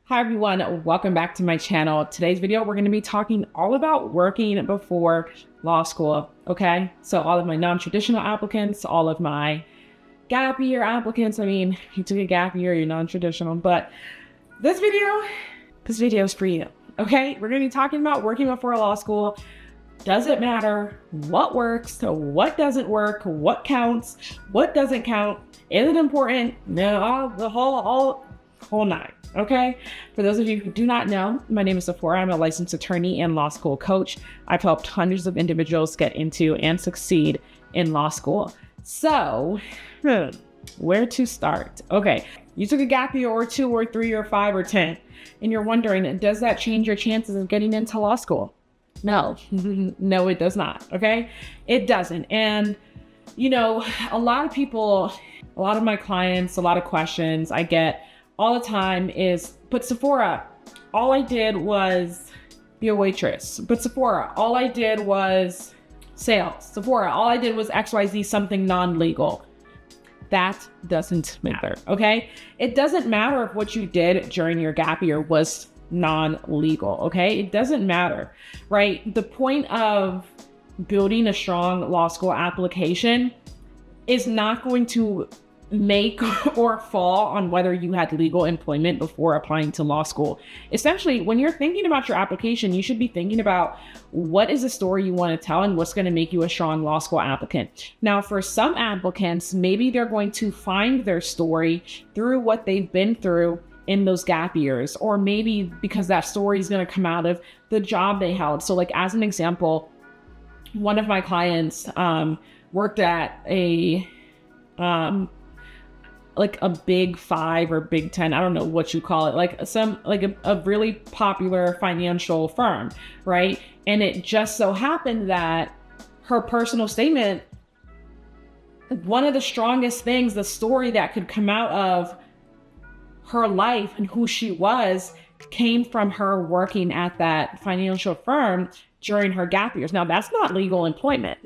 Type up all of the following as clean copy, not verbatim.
Hi everyone, welcome back to my channel. Today's video, we're going to be talking all about working before law school, okay? So all of my non-traditional applicants, all of my gap year applicants, I mean, you took a gap year, you're non-traditional, but this video is for you, okay? We're going to be talking about working before law school. Does it matter what works, what doesn't work, what counts, what doesn't count? Is it important? No, the whole nine. Okay. For those of you who do not know, my name is Sephora. I'm a licensed attorney and law school coach. I've helped hundreds of individuals get into and succeed in law school. So where to start? Okay. You took a gap year or 2 or 3 or 5 or 10, and you're wondering, does that change your chances of getting into law school? No, no, it does not. Okay. It doesn't. And you know, a lot of people, a lot of my clients, a lot of questions I get all the time is, but Sephora, all I did was be a waitress. But Sephora, all I did was sales. Sephora, all I did was XYZ, something non-legal. That doesn't matter, okay? It doesn't matter if what you did during your gap year was non-legal, okay? It doesn't matter, right? The point of building a strong law school application is not going to make or fall on whether you had legal employment before applying to law school. Essentially, when you're thinking about your application, you should be thinking about what is the story you want to tell and what's going to make you a strong law school applicant. Now, for some applicants, maybe they're going to find their story through what they've been through in those gap years, or maybe because that story is going to come out of the job they held. So like, as an example, one of my clients worked at like a big 5 or big 10, I don't know what you call it, like a really popular financial firm, right? And it just so happened that her personal statement, one of the strongest things, the story that could come out of her life and who she was, came from her working at that financial firm during her gap years. Now, that's not legal employment.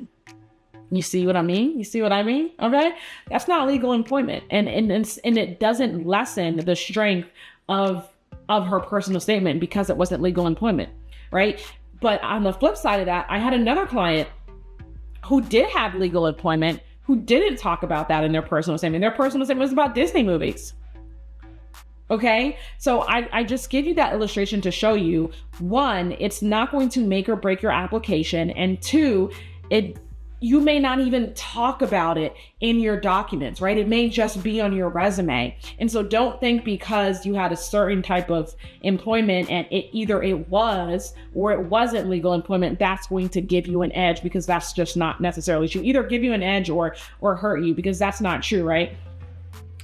You see what I mean? You see what I mean? Okay. That's not legal employment. And it doesn't lessen the strength of her personal statement because it wasn't legal employment. Right. But on the flip side of that, I had another client who did have legal employment, who didn't talk about that in their personal statement. Their personal statement was about Disney movies. Okay. So I just give you that illustration to show you, one, it's not going to make or break your application. And two, you may not even talk about it in your documents, right? It may just be on your resume. And so don't think because you had a certain type of employment and it was or it wasn't legal employment, that's going to give you an edge, because that's just not necessarily true. Either give you an edge or hurt you, because that's not true, right?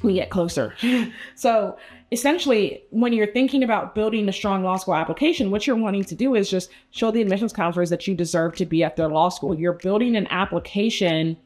We get closer. So essentially, when you're thinking about building a strong law school application, what you're wanting to do is just show the admissions counselors that you deserve to be at their law school. You're building an application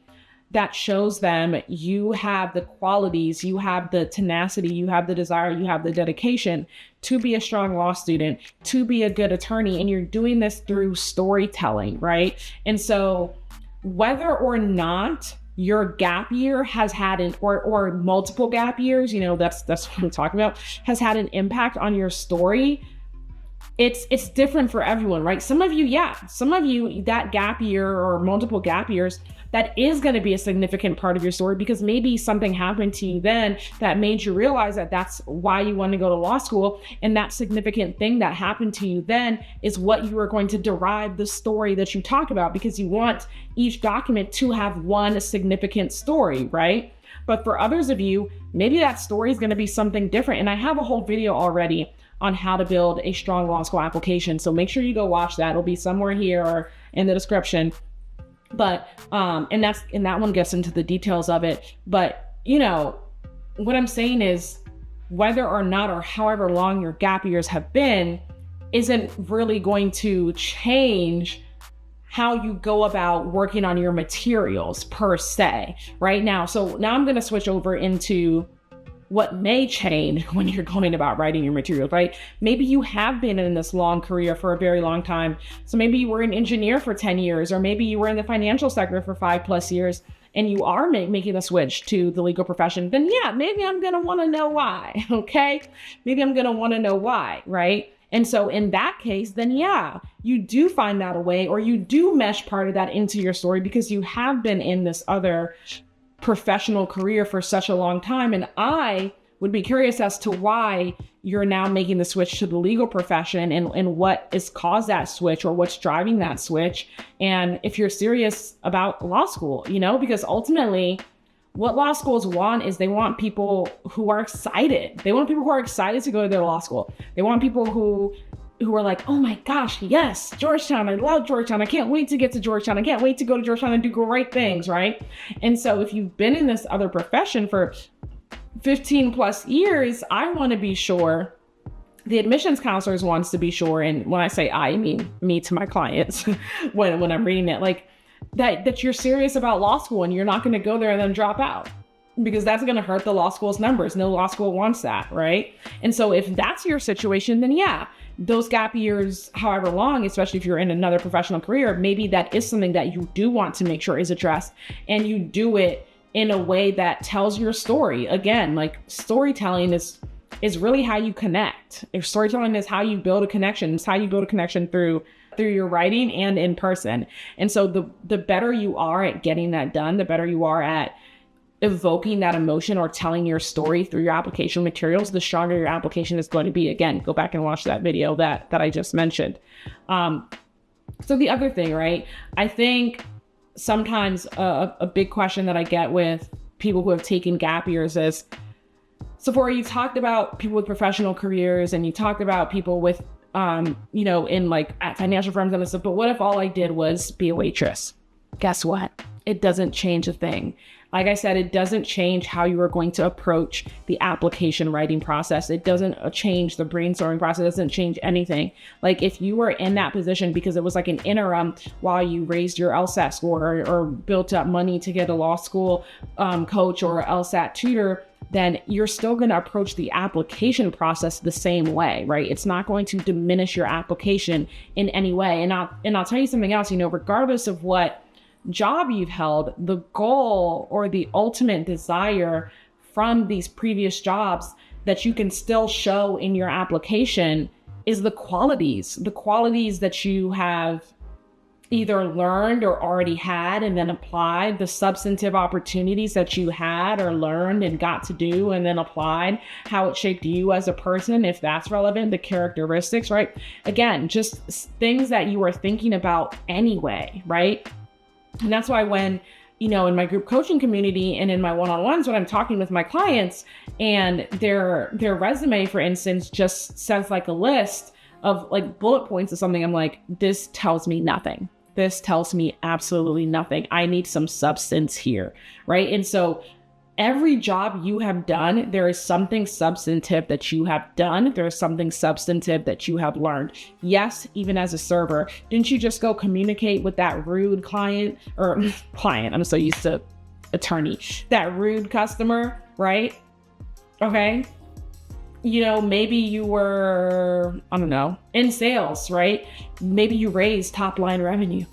that shows them you have the qualities, you have the tenacity, you have the desire, you have the dedication to be a strong law student, to be a good attorney. And you're doing this through storytelling, right? And so whether or not your gap year has had or multiple gap years, you know, that's what I'm talking about, has had an impact on your story, it's different for everyone, right? Some of you, that gap year or multiple gap years, that is going to be a significant part of your story, because maybe something happened to you then that made you realize that that's why you want to go to law school. And that significant thing that happened to you then is what you are going to derive the story that you talk about, because you want each document to have one significant story, right? But for others of you, maybe that story is going to be something different. And I have a whole video already on how to build a strong law school application. So make sure you go watch that. It'll be somewhere here or in the description. But, and that one gets into the details of it. But, you know, what I'm saying is, whether or not or however long your gap years have been isn't really going to change how you go about working on your materials per se right now. So now I'm going to switch over into what may change when you're going about writing your materials, right? Maybe you have been in this long career for a very long time. So maybe you were an engineer for 10 years, or maybe you were in the financial sector for 5+ years, and you are making the switch to the legal profession, then yeah, maybe I'm going to want to know why. Okay. Maybe I'm going to want to know why. Right. And so in that case, then yeah, you do find out a way, or you do mesh part of that into your story because you have been in this other professional career for such a long time. And I would be curious as to why you're now making the switch to the legal profession, and what has caused that switch, or what's driving that switch. And if you're serious about law school, because ultimately what law schools want is they want people who are excited. They want people who are excited to go to their law school. They want people who are like, oh my gosh, yes, Georgetown. I love Georgetown. I can't wait to get to Georgetown. I can't wait to go to Georgetown and do great things, right? And so if you've been in this other profession for 15 plus years, I want to be sure, the admissions counselors wants to be sure, and when I say I mean me to my clients when I'm reading it, like that you're serious about law school and you're not going to go there and then drop out, because that's going to hurt the law school's numbers. No law school wants that, right? And so if that's your situation, then yeah, those gap years, however long, especially if you're in another professional career, maybe that is something that you do want to make sure is addressed, and you do it in a way that tells your story. Again, like storytelling is really how you connect. If storytelling is how you build a connection, it's how you build a connection through your writing and in person. And so the better you are at getting that done, the better you are at evoking that emotion or telling your story through your application materials, the stronger your application is going to be. Again, go back and watch that video that I just mentioned. So the other thing, right? I think sometimes a big question that I get with people who have taken gap years is, Sephora, you talked about people with professional careers, and you talked about people with, in like at financial firms and stuff, but what if all I did was be a waitress? Guess what? It doesn't change a thing. Like I said, it doesn't change how you are going to approach the application writing process. It doesn't change the brainstorming process. It doesn't change anything. Like if you were in that position because it was like an interim while you raised your LSAT score or built up money to get a law school coach or LSAT tutor, then you're still going to approach the application process the same way, right? It's not going to diminish your application in any way. And I'll tell you something else, regardless of what job you've held, the goal or the ultimate desire from these previous jobs that you can still show in your application is the qualities that you have either learned or already had and then applied, the substantive opportunities that you had or learned and got to do and then applied, how it shaped you as a person, if that's relevant, the characteristics, right? Again, just things that you were thinking about anyway, right? And that's why when, in my group coaching community and in my one-on-ones, when I'm talking with my clients and their resume, for instance, just says like a list of like bullet points or something, I'm like, this tells me nothing. This tells me absolutely nothing. I need some substance here, right? And so every job you have done, there is something substantive that you have done. There is something substantive that you have learned. Yes, even as a server, didn't you just go communicate with that rude client? I'm so used to attorney, that rude customer, right? Okay. Maybe you were, in sales, right? Maybe you raised top line revenue,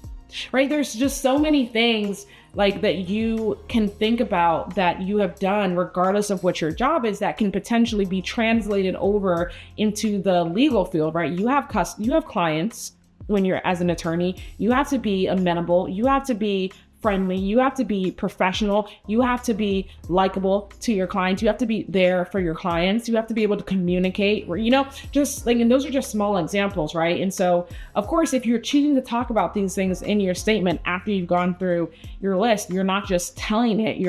right? There's just so many things like that you can think about that you have done regardless of what your job is that can potentially be translated over into the legal field, right? You have clients when you're as an attorney. You have to be amenable. You have to be friendly. You have to be professional. You have to be likable to your clients. You have to be there for your clients. You have to be able to communicate, just like, and those are just small examples, right? And so, of course, if you're choosing to talk about these things in your statement after you've gone through your list, you're not just telling it,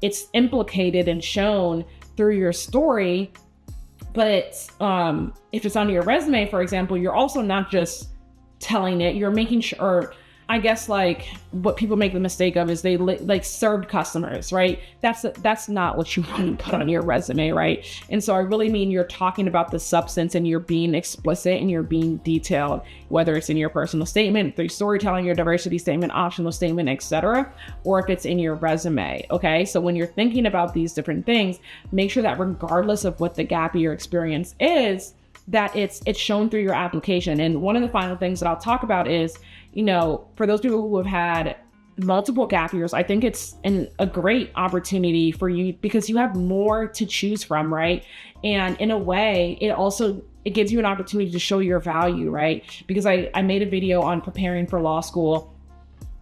it's implicated and shown through your story. But if it's on your resume, for example, you're also not just telling it, you're making sure, I guess like what people make the mistake of is they like served customers, right? That's not what you want to put on your resume, right? And so I really mean you're talking about the substance and you're being explicit and you're being detailed, whether it's in your personal statement, through storytelling, your diversity statement, optional statement, etc., or if it's in your resume, okay? So when you're thinking about these different things, make sure that regardless of what the gap year experience is, that it's shown through your application. And one of the final things that I'll talk about is, for those people who have had multiple gap years, I think it's a great opportunity for you because you have more to choose from, right? And in a way, it gives you an opportunity to show your value, right? Because I made a video on preparing for law school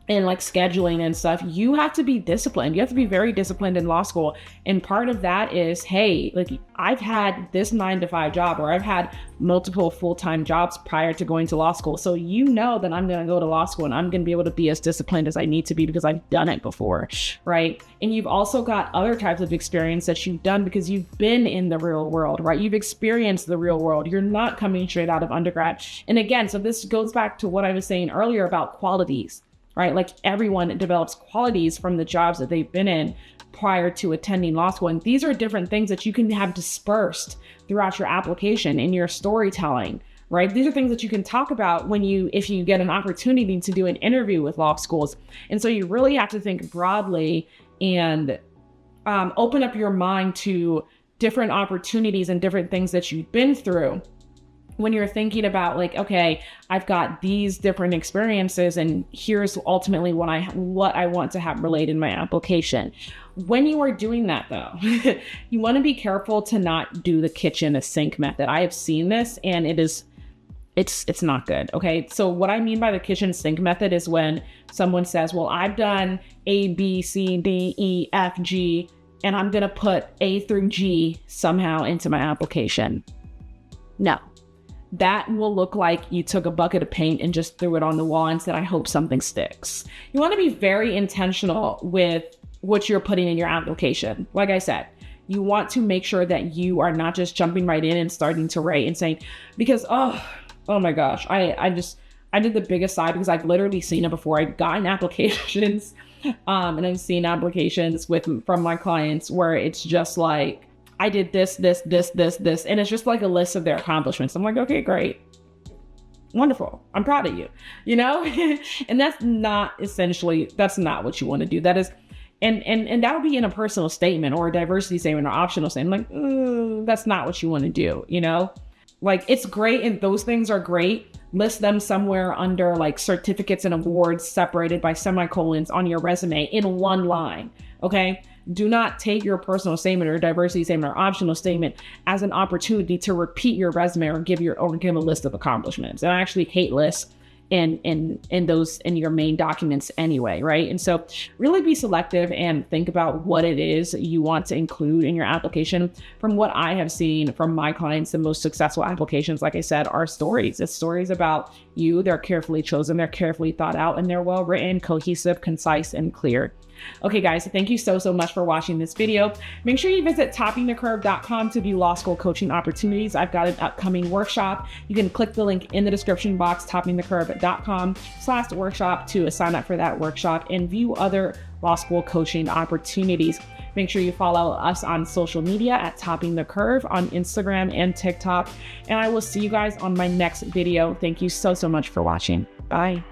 and like scheduling and stuff. You have to be disciplined. You have to be very disciplined in law school. And part of that is, hey, like I've had this 9-to-5 job, or I've had multiple full-time jobs prior to going to law school. So you know that I'm going to go to law school and I'm going to be able to be as disciplined as I need to be because I've done it before, right? And you've also got other types of experience that you've done because you've been in the real world, right? You've experienced the real world. You're not coming straight out of undergrad. And again, so this goes back to what I was saying earlier about qualities, right? Like everyone develops qualities from the jobs that they've been in prior to attending law school. And these are different things that you can have dispersed throughout your application in your storytelling, right? These are things that you can talk about if you get an opportunity to do an interview with law schools. And so you really have to think broadly and open up your mind to different opportunities and different things that you've been through when you're thinking about like, okay, I've got these different experiences and here's ultimately what I want to have related in my application. When you are doing that though, you want to be careful to not do the kitchen sink method. I have seen this and it's not good. Okay. So what I mean by the kitchen sink method is when someone says, well, I've done A, B, C, D, E, F, G, and I'm going to put A through G somehow into my application. No. That will look like you took a bucket of paint and just threw it on the wall and said, I hope something sticks. You want to be very intentional with what you're putting in your application. Like I said, you want to make sure that you are not just jumping right in and starting to write and saying, because, oh my gosh, I did the biggest sigh because I've literally seen it before. I've gotten applications and I've seen applications from my clients where it's just like, I did this, and it's just like a list of their accomplishments. I'm like, okay, great. Wonderful. I'm proud of you, and that's not what you want to do. That is, and that would be in a personal statement or a diversity statement or optional statement. Like, that's not what you want to do, Like, it's great and those things are great. List them somewhere under like certificates and awards separated by semicolons on your resume in one line, okay? Do not take your personal statement or diversity statement or optional statement as an opportunity to repeat your resume or give a list of accomplishments. And I actually hate lists in your main documents anyway, right? And so really be selective and think about what it is you want to include in your application. From what I have seen from my clients, the most successful applications, like I said, are stories. It's stories about you. They're carefully chosen, they're carefully thought out, and they're well written, cohesive, concise, and clear. Okay, guys, thank you so much for watching this video. Make sure you visit toppingthecurve.com to view law school coaching opportunities. I've got an upcoming workshop. You can click the link in the description box, toppingthecurve.com/workshop to sign up for that workshop and view other law school coaching opportunities. Make sure you follow us on social media at Topping the Curve on Instagram and TikTok. And I will see you guys on my next video. Thank you so much for watching. Bye.